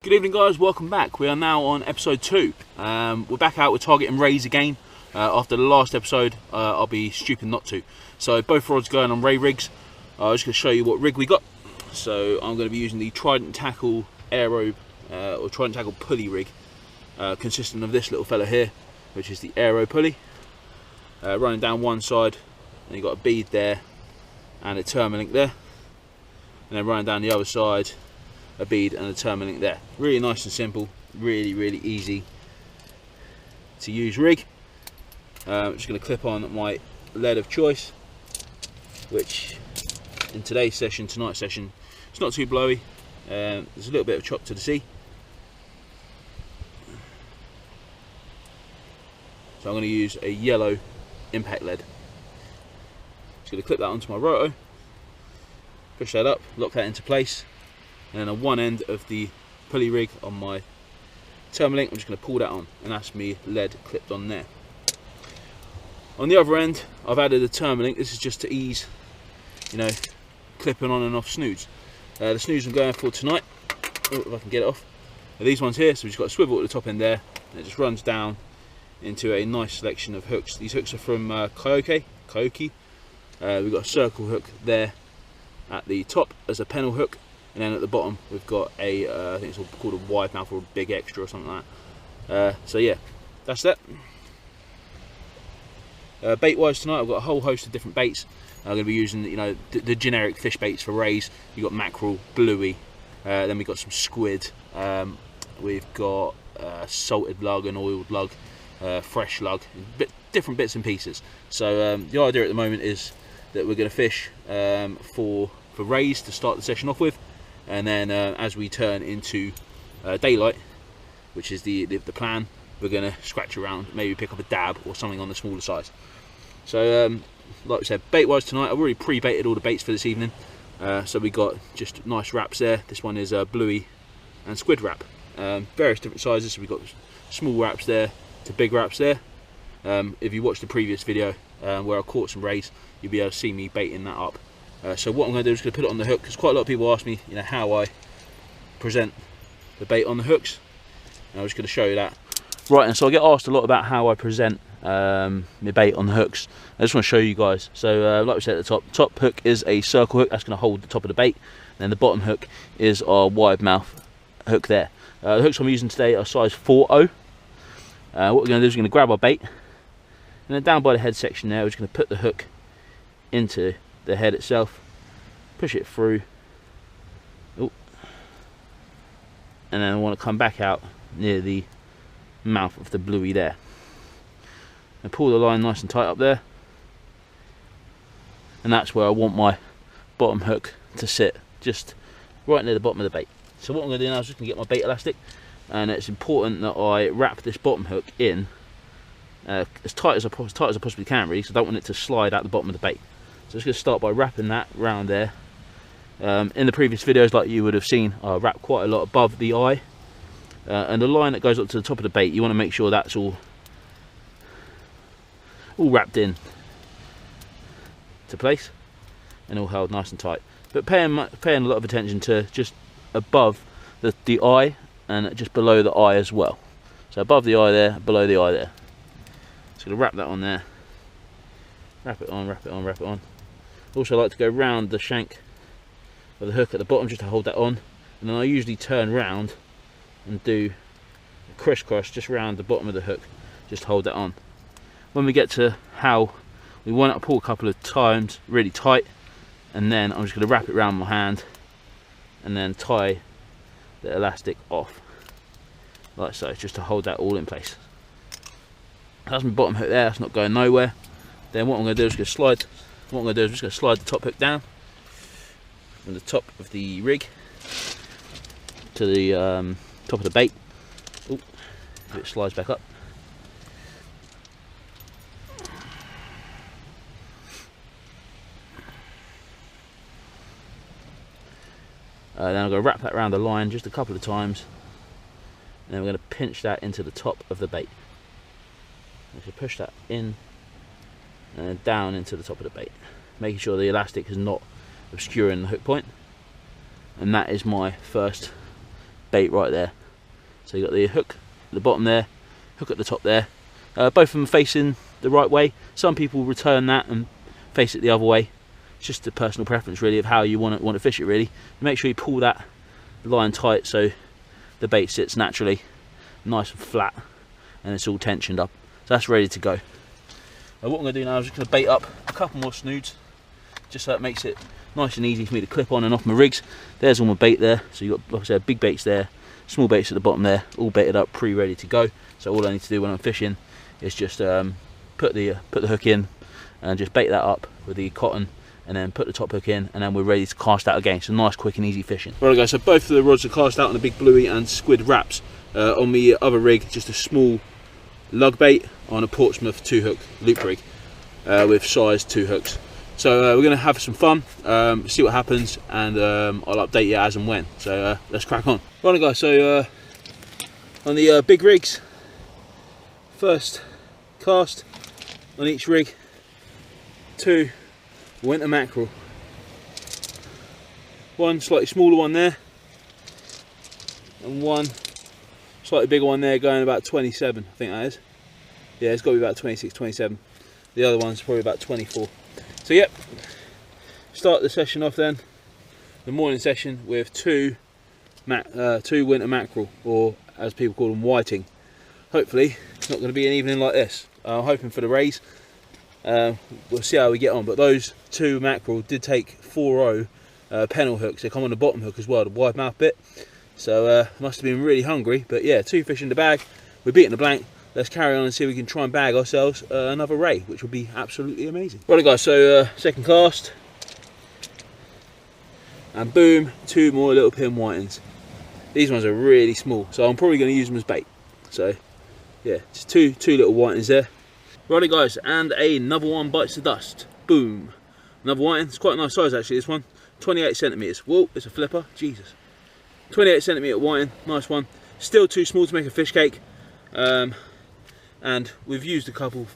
Good evening guys, welcome back. We are now on episode 2. We're back out with targeting rays again. After the last episode, I'll be stupid not to. So both rods going on ray rigs. I'm just going to show you what rig we got. So I'm going to be using the Trident Tackle Aero, or Trident Tackle pulley rig, consisting of this little fella here, which is the Aero pulley. Running down one side, and you've got a bead there, and a termalink there. And then running down the other side, a bead and a termalink there. Really nice and simple, really easy to use rig. I'm just going to clip on my lead of choice, which in today's session, tonight's session, it's not too blowy. There's a little bit of chop to the sea. So I'm going to use a yellow impact lead. Just going to clip that onto my roto, push that up, lock that into place, and then on one end of the pulley rig on my termalink, I'm just going to pull that on, and that's me lead clipped on there. On the other end, I've added a termalink. This is just to ease, clipping on and off snoods. The snoods I'm going for tonight, if I can get it off, are these ones here. So we've just got a swivel at the top end there, and it just runs down into a nice selection of hooks. These hooks are from Kyoki. We've got a circle hook there at the top as a pennel hook, and then at the bottom we've got a I think it's called a wide mouth or a big extra or something like that. So yeah, that's that. Bait wise tonight, I've got a whole host of different baits. I'm going to be using the generic fish baits for rays. You've got mackerel, bluey, then we've got some squid, we've got salted lug and oiled lug, fresh lug, different bits and pieces. So the idea at the moment is that we're going to fish for rays to start the session off with, and then as we turn into daylight, which is the plan, we're going to scratch around, maybe pick up a dab or something on the smaller size. So like we said, bait wise tonight, I've already pre-baited all the baits for this evening. So we got just nice wraps there. This one is bluey and squid wrap, various different sizes. So we've got small wraps there to big wraps there. If you watched the previous video where I caught some rays, you'll be able to see me baiting that up. So what I'm going to do is going to put it on the hook, because quite a lot of people ask me how I present the bait on the hooks, and I'm just going to show you that. Right, and so I get asked a lot about how I present my bait on the hooks. I just want to show you guys. So like we said at the top hook is a circle hook that's going to hold the top of the bait, and then the bottom hook is our wide mouth hook there. The hooks I'm using today are size 4.0. What we're going to do is we're going to grab our bait, and then down by the head section there, we're just going to put the hook into the head itself, push it through, and then I want to come back out near the mouth of the bluey there, and pull the line nice and tight up there, and that's where I want my bottom hook to sit, just right near the bottom of the bait. So what I'm going to do now is just going to get my bait elastic, and it's important that I wrap this bottom hook in as tight as I possibly can, really, because I don't want it to slide out the bottom of the bait. So I'm just going to start by wrapping that round there. In the previous videos, like you would have seen, I wrap quite a lot above the eye, and the line that goes up to the top of the bait, you want to make sure that's all wrapped in to place and all held nice and tight. But paying a lot of attention to just above the eye and just below the eye as well. So above the eye there, below the eye there. Just going to wrap that on there. Wrap it on, wrap it on, wrap it on. Also, I like to go round the shank of the hook at the bottom just to hold that on, and then I usually turn round and do a crisscross just round the bottom of the hook, just hold that on. When we get to how we want it, I pull a couple of times really tight, and then I'm just going to wrap it around my hand and then tie the elastic off like so, just to hold that all in place. That's my bottom hook there, that's not going nowhere. Then what I'm going to do is just slide. What I'm going to do is just going to slide the top hook down from the top of the rig to the top of the bait. Ooh, it slides back up. Then I'm going to wrap that around the line just a couple of times, and then we're going to pinch that into the top of the bait. So push that in and then down into the top of the bait, making sure the elastic is not obscuring the hook point. And that is my first bait right there. So you got the hook at the bottom there, hook at the top there. Both of them facing the right way. Some people return that and face it the other way. It's just a personal preference really of how you want to fish it really. Make sure you pull that line tight so the bait sits naturally, nice and flat, and it's all tensioned up. So that's ready to go. What I'm going to do now is just going to bait up a couple more snoods, just so it makes it nice and easy for me to clip on and off my rigs. There's all my bait there. So you've got, like I said, big baits there, small baits at the bottom there, all baited up, pre-ready to go. So all I need to do when I'm fishing is just put the hook in and just bait that up with the cotton, and then put the top hook in, and then we're ready to cast out again. So nice, quick and easy fishing. Right guys, so both of the rods are cast out on the big bluey and squid wraps. On the other rig, just a small lug bait on a Portsmouth 2-hook loop rig with size 2 hooks. So we're going to have some fun, see what happens, and I'll update you as and when. So let's crack on. Right guys, so on the big rigs, first cast on each rig, 2 winter mackerel. One slightly smaller one there, and one slightly bigger one there, going about 27, I think that is. Yeah, it's got to be about 26, 27. The other one's probably about 24. So yep, start the session off then, the morning session, with 2 winter mackerel, or as people call them, whiting. Hopefully it's not going to be an evening like this. I'm hoping for the rays. We'll see how we get on, but those 2 mackerel did take 4-0 pennel hooks. They come on the bottom hook as well, the wide mouth bit. So must have been really hungry. But yeah, 2 fish in the bag. We're beating the blank. Let's carry on and see if we can try and bag ourselves another ray, which would be absolutely amazing. Right guys, so second cast, and boom, 2 more little pin whitings. These ones are really small, so I'm probably going to use them as bait. So yeah, just two little whitings there. Righty guys, and another one bites the dust. Boom, another whiting. It's quite a nice size actually, this one. 28 centimeters. Whoa, it's a flipper, Jesus. 28 centimeter whiting, nice one. Still too small to make a fish cake. And we've used a couple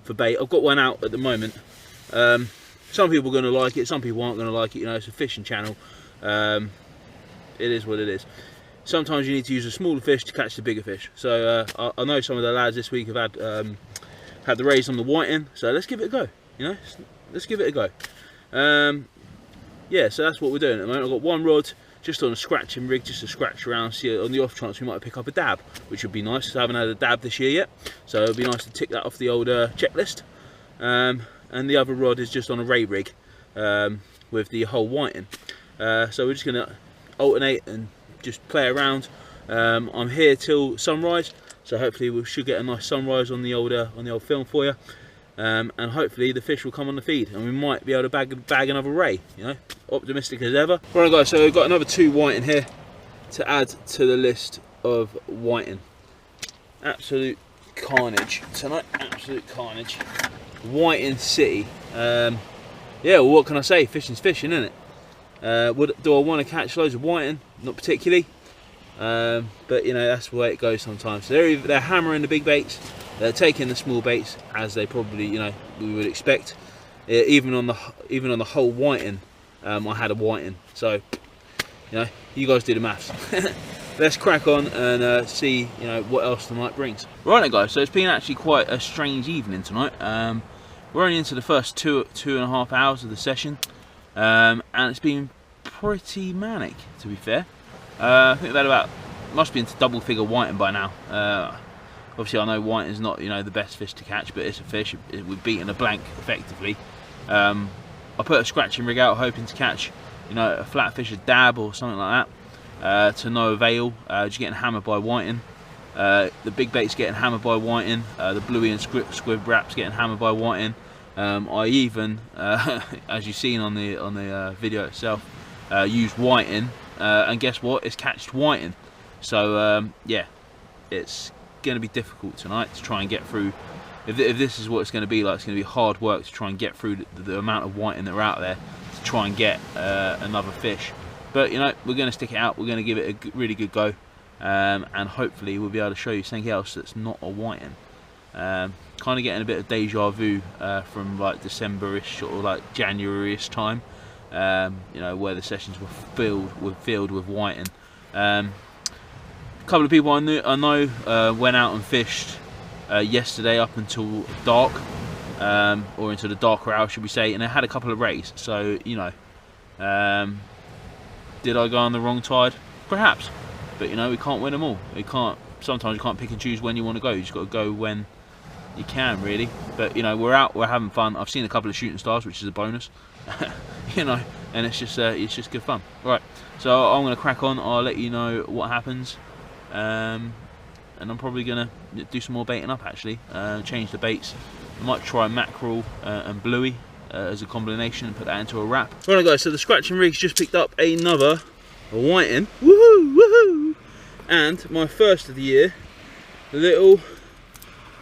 for bait. I've got one out at the moment. Some people are going to like it, some people aren't going to like it. You know, it's a fishing channel. It is what it is. Sometimes you need to use a smaller fish to catch the bigger fish. So I know some of the lads this week have had the rays on the whiting, so let's give it a go. You know, let's give it a go. Yeah, so that's what we're doing at the moment. I've got one rod just on a scratching rig, just to scratch around, see on the off chance we might pick up a dab, which would be nice, because I haven't had a dab this year yet. So it'd be nice to tick that off the old checklist. And the other rod is just on a ray rig with the whole whiting. So we're just going to alternate and just play around. I'm here till sunrise, so hopefully we should get a nice sunrise on the old film for you. And hopefully the fish will come on the feed, and we might be able to bag another ray. You know, optimistic as ever. Right guys, so we've got another 2 whiting here to add to the list of whiting. Absolute carnage tonight, absolute carnage. Whiting city. Yeah, well, what can I say? Fishing's fishing, isn't it? Do I want to catch loads of whiting? Not particularly. But you know, that's the way it goes sometimes. So they're hammering the big baits, they're taking the small baits, as they probably, you know, we would expect. Even on the whole whiting, I had a whiting. So you know, you guys do the maths. Let's crack on and see, you know, what else the night brings. Right then guys, so it's been actually quite a strange evening tonight. We're only into the first two and a half hours of the session, and it's been pretty manic, to be fair. I think we've had about, must be into double figure whiting by now. Obviously I know whiting is not, you know, the best fish to catch, but it's a fish. We've beaten a blank effectively. I put a scratching rig out hoping to catch, you know, a flatfish, a dab or something like that, to no avail. Just getting hammered by whiting. The big bait's getting hammered by whiting. The bluey and squid wraps getting hammered by whiting. I even, as you've seen on the video itself, used whiting, and guess what? It's catched whiting. So yeah, it's going to be difficult tonight to try and get through. If this is what it's going to be like, it's going to be hard work to try and get through the amount of whiting that are out there to try and get another fish. But you know, we're going to stick it out. We're going to give it a really good go, and hopefully we'll be able to show you something else that's not a whiting. Kind of getting a bit of deja vu from like December-ish or like January-ish time, you know, where the sessions were filled with whiting. couple of people I know went out and fished yesterday up until dark, or into the darker hour, should we say, and they had a couple of rays. So, you know, did I go on the wrong tide? Perhaps, but you know, we can't win them all. Sometimes you can't pick and choose when you want to go. You just got to go when you can, really. But you know, we're out, we're having fun. I've seen a couple of shooting stars, which is a bonus. You know, and it's just good fun. Right, so I'm going to crack on. I'll let you know what happens, and I'm probably going to do some more baiting up, actually. Change the baits. I might try mackerel and bluey as a combination and put that into a wrap. Right guys, so the Scratching Rigs just picked up another whiting. Woohoo, woohoo! And my first of the year, the little,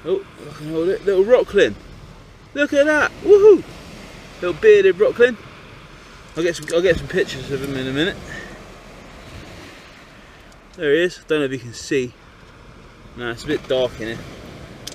oh, I can hold it, little rocklin. Look at that, woohoo! Little bearded rocklin. I'll get some pictures of him in a minute. There he is. Don't know if you can see. No, it's a bit dark in here.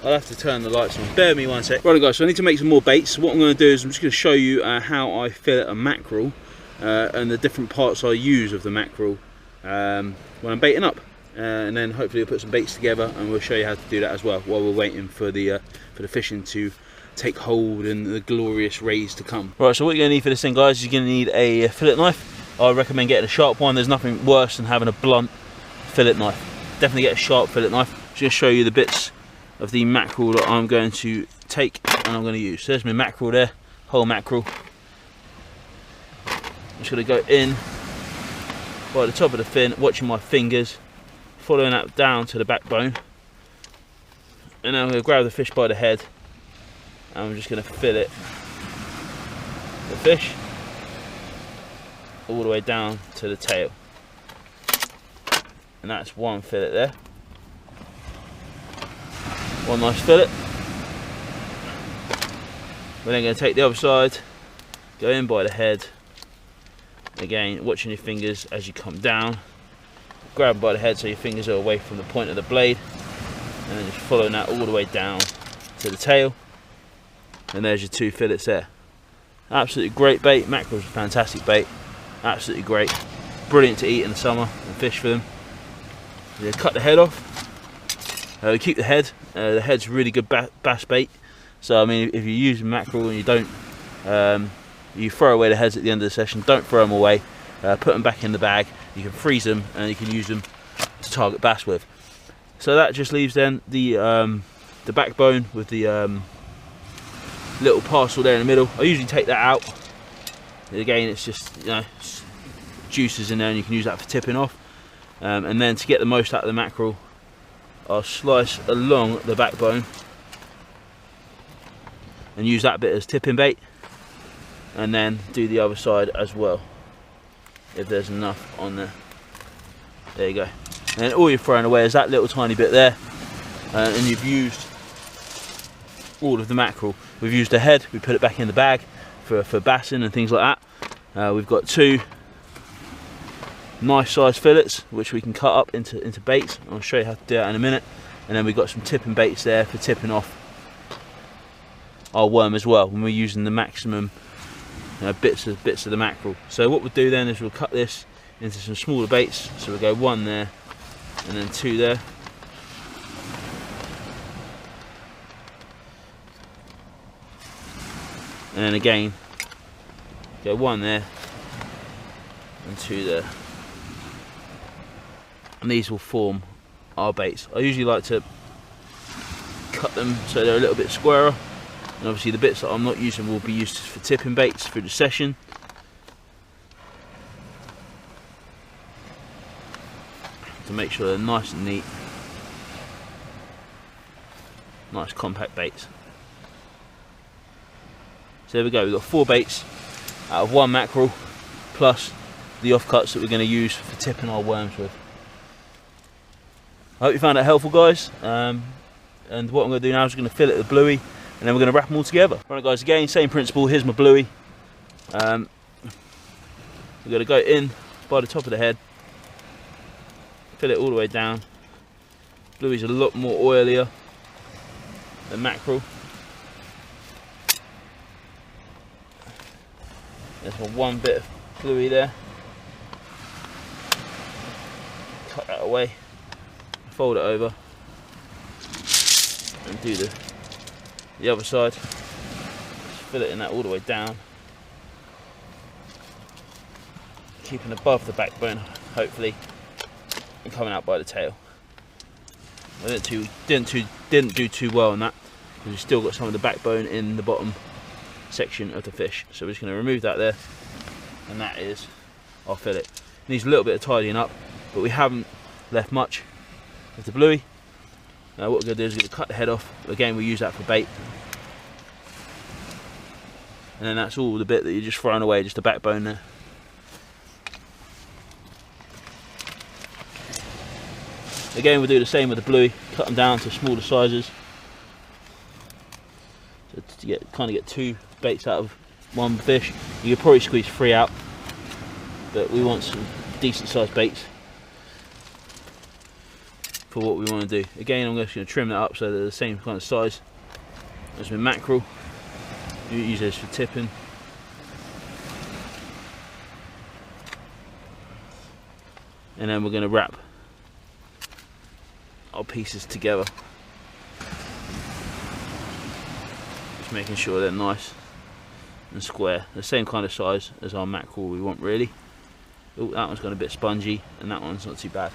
I'll have to turn the lights on. Bear with me one sec. Right guys, so I need to make some more baits. So what I'm going to do is I'm just going to show you how I fillet a mackerel and the different parts I use of the mackerel when I'm baiting up. And then hopefully we'll put some baits together and we'll show you how to do that as well while we're waiting for the fishing to take hold and the glorious rays to come. Right, so what you're going to need for this thing, guys, is you're going to need a fillet knife. I recommend getting a sharp one. There's nothing worse than having a blunt fillet knife. Definitely get a sharp fillet knife. Just going to show you the bits of the mackerel that I'm going to take and I'm going to use. So there's my mackerel there, whole mackerel. I'm just going to go in by the top of the fin, watching my fingers, following that down to the backbone, and then I'm going to grab the fish by the head and I'm just going to fillet the fish all the way down to the tail. And that's one fillet there. One nice fillet. We're then going to take the other side, go in by the head, again watching your fingers as you come down, grab by the head so your fingers are away from the point of the blade, and then just following that all the way down to the tail, and there's your two fillets there. Absolutely great bait. Mackerel's a fantastic bait, absolutely great, brilliant to eat in the summer and fish for them. You cut the head off. We keep the head. The head's really good bass bait. So I mean, if you use mackerel and you don't, you throw away the heads at the end of the session. Don't throw them away. Put them back in the bag. You can freeze them and you can use them to target bass with. So that just leaves then the backbone with the little parcel there in the middle. I usually take that out. Again, it's just, you know, juices in there and you can use that for tipping off. And then to get the most out of the mackerel, I'll slice along the backbone and use that bit as tipping bait, and then do the other side as well if there's enough on there. There you go. And all you're throwing away is that little tiny bit there, and you've used all of the mackerel. We've used the head, we put it back in the bag for bassing and things like that. We've got two nice sized fillets which we can cut up into baits. I'll show you how to do that in a minute. And then we've got some tipping baits there for tipping off our worm as well when we're using the maximum bits of the mackerel. So what we'll do then is we'll cut this into some smaller baits. So we'll go one there and then two there. And then again go one there and two there. And these will form our baits. I usually like to cut them so they're a little bit squarer, and obviously the bits that I'm not using will be used for tipping baits through the session. To make sure they're nice and neat, nice compact baits. So there we go, we've got 4 baits out of 1 mackerel plus the offcuts that we're going to use for tipping our worms with. I hope you found that helpful, guys, and what I'm going to do now is I'm going to fillet the bluey and then we're going to wrap them all together. Right guys, again same principle. Here's my bluey. We're going to go in by the top of the head, fill it all the way down. Bluey's a lot more oilier than mackerel. There's my one bit of bluey there. Cut that away. fold it over and do the other side. Just filleting that all the way down, keeping above the backbone hopefully, and coming out by the tail. I didn't do too well on that, because we've still got some of the backbone in the bottom section of the fish. So we're just going to remove that there, and that is our fillet. Needs a little bit of tidying up, but we haven't left much of the bluey. Now what we're going to do is we're going to cut the head off. Again, we use that for bait, and then that's all the bit that you're just throwing away, just the backbone there. Again, we'll do the same with the bluey, cut them down to smaller sizes, so to kind of get 2 baits out of one fish. You could probably squeeze 3 out, but we want some decent sized baits for what we want to do. Again, I'm just going to trim that up so they're the same kind of size as with mackerel. You use those for tipping. And then we're going to wrap our pieces together, just making sure they're nice and square, the same kind of size as our mackerel we want really. Oh, that one's got a bit spongy, and that one's not too bad.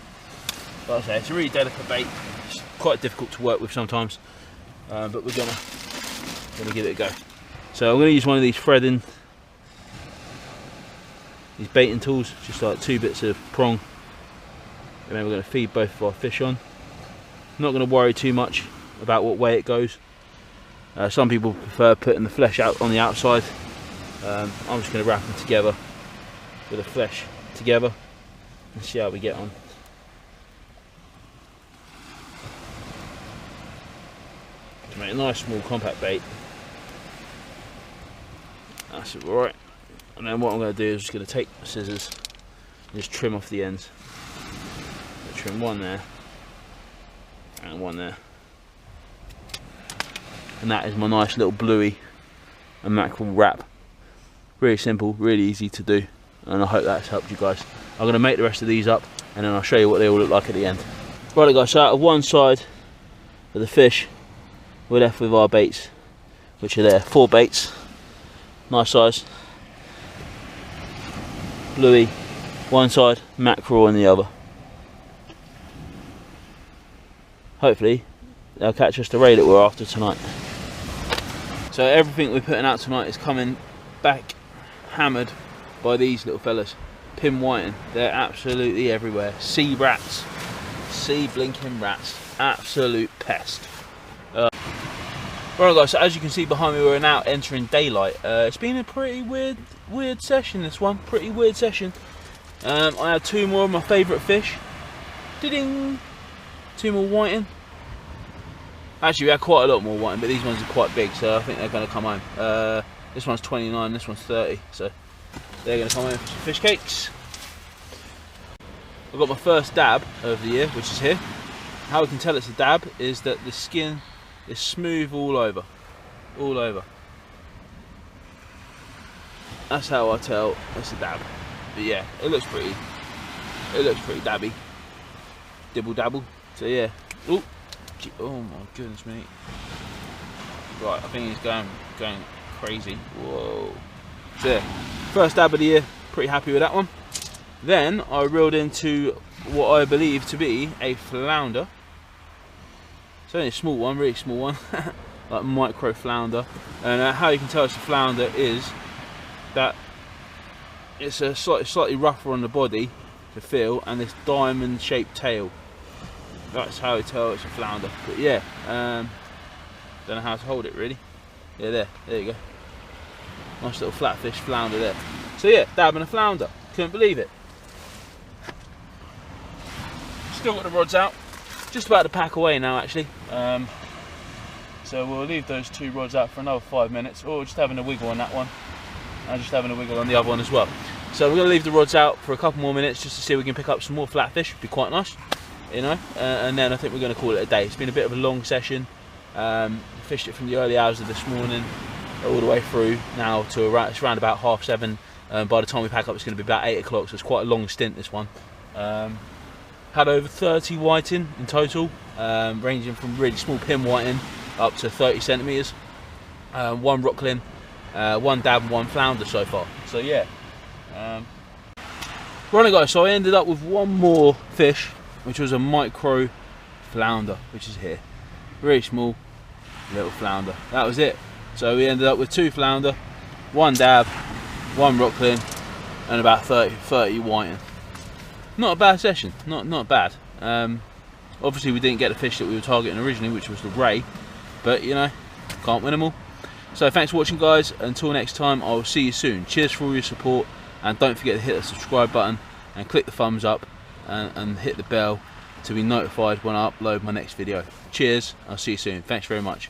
Like I say, it's a really delicate bait. It's quite difficult to work with sometimes, but we're gonna give it a go. So I'm going to use one of these baiting tools, just like 2 bits of prong, and then we're going to feed both of our fish on. I'm not going to worry too much about what way it goes. Some people prefer putting the flesh out on the outside. I'm just going to wrap them together with the flesh together and see how we get on. To make a nice small compact bait. That's it, alright. And then what I'm going to do is just going to take the scissors and just trim off the ends. I'll trim one there and one there, and that is my nice little bluey and mackerel wrap. Really simple, really easy to do, and I hope that's helped you guys. I'm going to make the rest of these up, and then I'll show you what they all look like at the end. Right guys, so out of one side of the fish we're left with our baits, which are there, 4 baits, nice size, bluey one side, mackerel on the other. Hopefully they'll catch us the ray that we're after tonight. So everything we're putting out tonight is coming back hammered by these little fellas. Pin whiting, they're absolutely everywhere. Sea rats, sea blinking rats, absolute pest. Right guys, so as you can see behind me, we're now entering daylight. It's been a pretty weird session, this one, pretty weird session. I had 2 more of my favourite fish. Ding! 2 more whiting. Actually, we had quite a lot more whiting, but these ones are quite big, so I think they're going to come home. This one's 29, this one's 30, so they're going to come home for some fish cakes. I've got my first dab of the year, which is here. How we can tell it's a dab is that the skin is smooth all over. All over. That's how I tell it's a dab. But yeah, it looks pretty dabby. Dibble dabble. So yeah. Ooh. Oh my goodness me. Right, I think he's going crazy. Whoa. So yeah, first dab of the year, pretty happy with that one. Then I reeled into what I believe to be a flounder. It's only a small one, really small one. Like micro flounder. And how you can tell it's a flounder is that it's a slightly rougher on the body to feel, and this diamond shaped tail. That's how you tell it's a flounder. But yeah, don't know how to hold it really. Yeah, there you go. Nice little flatfish flounder there. So yeah, dabbing a flounder. Couldn't believe it. Still got the rods out. Just about to pack away now actually. So we'll leave those 2 rods out for another 5 minutes, or just having a wiggle on that one, and just having a wiggle on the other one as well. So we're going to leave the rods out for a couple more minutes just to see if we can pick up some more flatfish. Be quite nice, you know. And then I think we're going to call it a day. It's been a bit of a long session. Fished it from the early hours of this morning all the way through now to it's around about 7:30. By the time we pack up, it's going to be about 8 o'clock. So it's quite a long stint, this one. Had over 30 whiting in total, ranging from really small pin whiting up to 30 centimetres. 1 rockling, 1 dab and 1 flounder so far. So yeah, right guys, so I ended up with one more fish, which was a micro flounder, which is here. Very small little flounder. That was it. So we ended up with 2 flounder, 1 dab, 1 rockling, and about 30 whiting. Not a bad session, not bad. Obviously we didn't get the fish that we were targeting originally, which was the ray, but you know, can't win them all. So thanks for watching guys, until next time I will see you soon. Cheers for all your support, and don't forget to hit the subscribe button and click the thumbs up and hit the bell to be notified when I upload my next video. Cheers, I'll see you soon. Thanks very much.